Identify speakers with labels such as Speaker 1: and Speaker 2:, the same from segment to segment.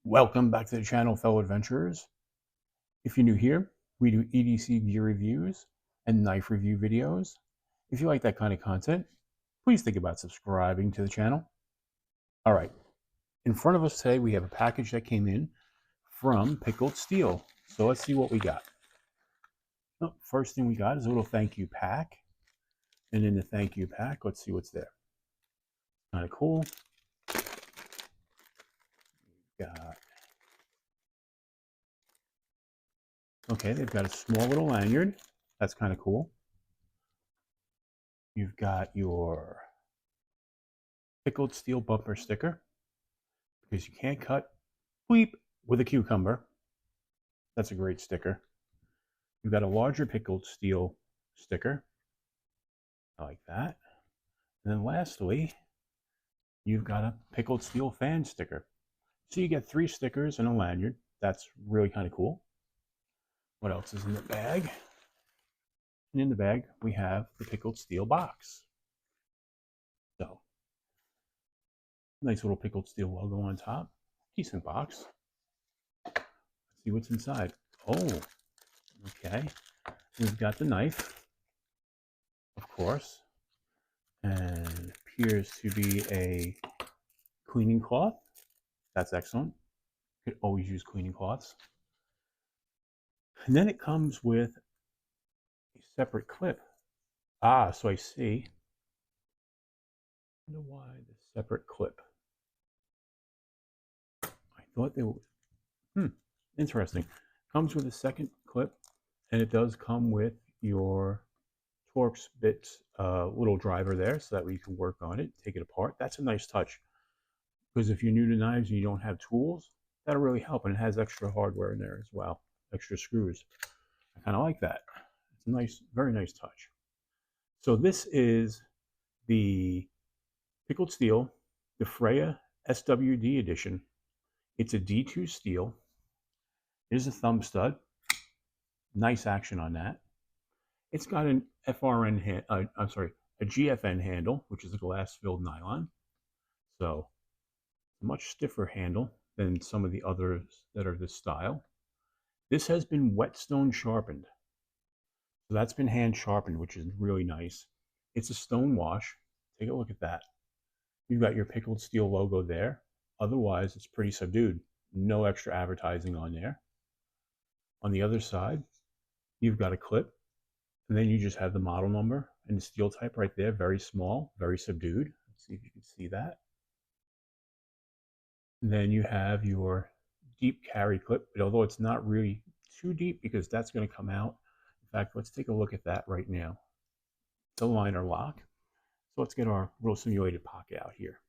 Speaker 1: Welcome back to the channel, fellow adventurers. If you're new here, we do EDC gear reviews and knife review videos. If you like that kind of content, please think about subscribing to the channel. All right, in front of us today, we have a package that came in from Pickled Steel. So let's see what we got. Oh, first thing we got is a little thank you pack. And in the thank you pack, let's see what's there. Kind of cool. Got Okay, they've got a small little lanyard. That's kind of cool. You've got your Pickled Steel bumper sticker, because you can't cut bleep with a cucumber. That's a great sticker. You've got a larger Pickled Steel sticker. I like that. And then lastly, you've got a Pickled Steel fan sticker. So you get 3 stickers and a lanyard. That's really kind of cool. What else is in the bag? And in the bag, we have the Pickled Steel box. So, nice little Pickled Steel logo on top. Decent box. Let's see what's inside. Oh, okay. We've got the knife, of course, and appears to be a cleaning cloth. That's excellent. You could always use cleaning cloths. And then it comes with a separate clip. Ah, so I see. I wonder why the separate clip. I thought they were. Interesting. Comes with a second clip, and it does come with your Torx bits little driver there, so that way you can work on it, take it apart. That's a nice touch, because if you're new to knives and you don't have tools, that'll really help. And it has extra hardware in there as well, extra screws. I kind of like that. It's a nice, very nice touch. So this is the Pickled Steel, the Freja SWD edition. It's a D2 steel. Here's a thumb stud. Nice action on that. It's got an FRN a GFN handle, which is a glass-filled nylon. So a much stiffer handle than some of the others that are this style. This has been whetstone sharpened. So that's been hand sharpened, which is really nice. It's a stone wash. Take a look at that. You've got your Pickled Steel logo there. Otherwise, it's pretty subdued. No extra advertising on there. On the other side, you've got a clip, and then you just have the model number and the steel type right there. Very small, very subdued. Let's see if you can see that. And then you have your deep carry clip, but although it's not really too deep, because that's going to come out. In fact, let's take a look at that right now. It's a liner lock. So let's get our little simulated pocket out here.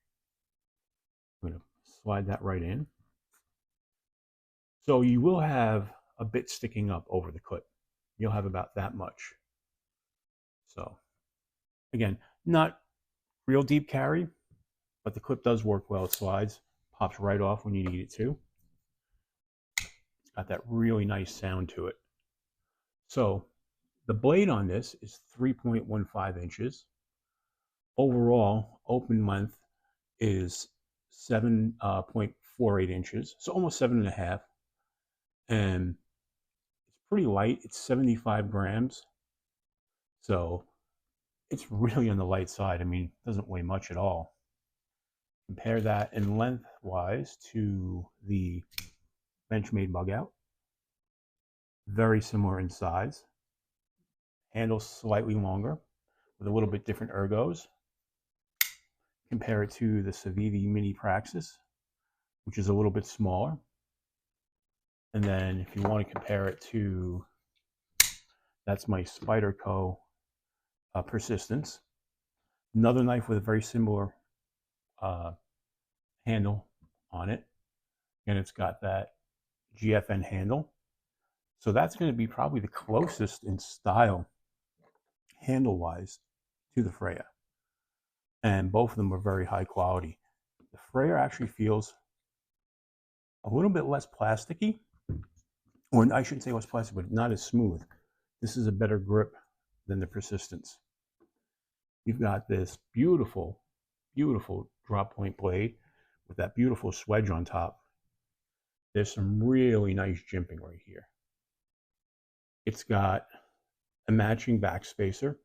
Speaker 1: I'm going to slide that right in. So you will have a bit sticking up over the clip. You'll have about that much. So again, not real deep carry, but the clip does work well. It slides, pops right off when you need it to. It's got that really nice sound to it. So the blade on this is 3.15 inches. Overall, open length is 7.48 inches, so almost 7.5. And it's pretty light. It's 75 grams. So it's really on the light side. I mean, it doesn't weigh much at all. Compare that in lengthwise to the Benchmade bug out. Very similar in size. Handle slightly longer with a little bit different ergos. Compare it to the SWD Mini Praxis, which is a little bit smaller. And then if you want to compare it to, that's my Spyderco Persistence. Another knife with a very similar handle on it. And it's got that GFN handle. So that's going to be probably the closest in style, handle-wise, to the Freja. And both of them are very high quality. The Freja actually feels a little bit less plasticky, or I shouldn't say less plastic, but not as smooth. This is a better grip than the Persistence. You've got this beautiful, beautiful drop point blade with that beautiful swedge on top. There's some really nice jimping right here. It's got a matching back spacer.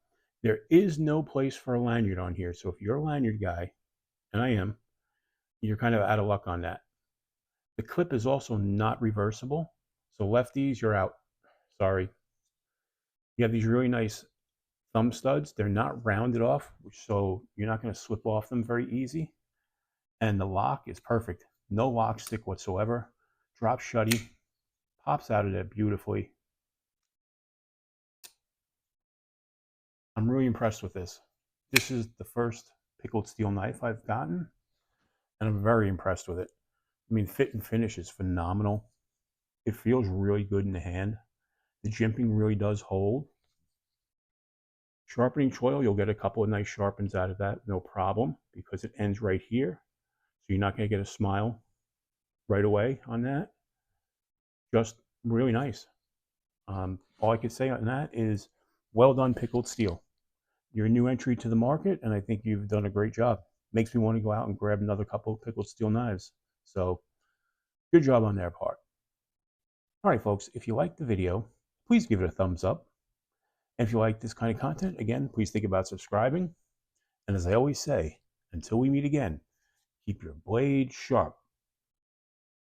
Speaker 1: There is no place for a lanyard on here. So if you're a lanyard guy, and I am, you're kind of out of luck on that. The clip is also not reversible. So lefties, you're out. Sorry. You have these really nice thumb studs. They're not rounded off, so you're not going to slip off them very easy. And the lock is perfect. No lock stick whatsoever. Drop shutty. Pops out of there beautifully. I'm really impressed with this. This is the first pickled steel knife I've gotten, and I'm very impressed with it. I mean, fit and finish is phenomenal. It feels really good in the hand. The jimping really does hold. Sharpening choil, you'll get a couple of nice sharpens out of that, no problem, because it ends right here. So you're not going to get a smile right away on that. Just really nice. All I can say on that is, well done, Pickled Steel. You're a new entry to the market, and I think you've done a great job. Makes me want to go out and grab another couple of Pickled Steel knives. So, good job on their part. All right, folks, if you liked the video, please give it a thumbs up. And if you like this kind of content, again, please think about subscribing. And as I always say, until we meet again, keep your blade sharp.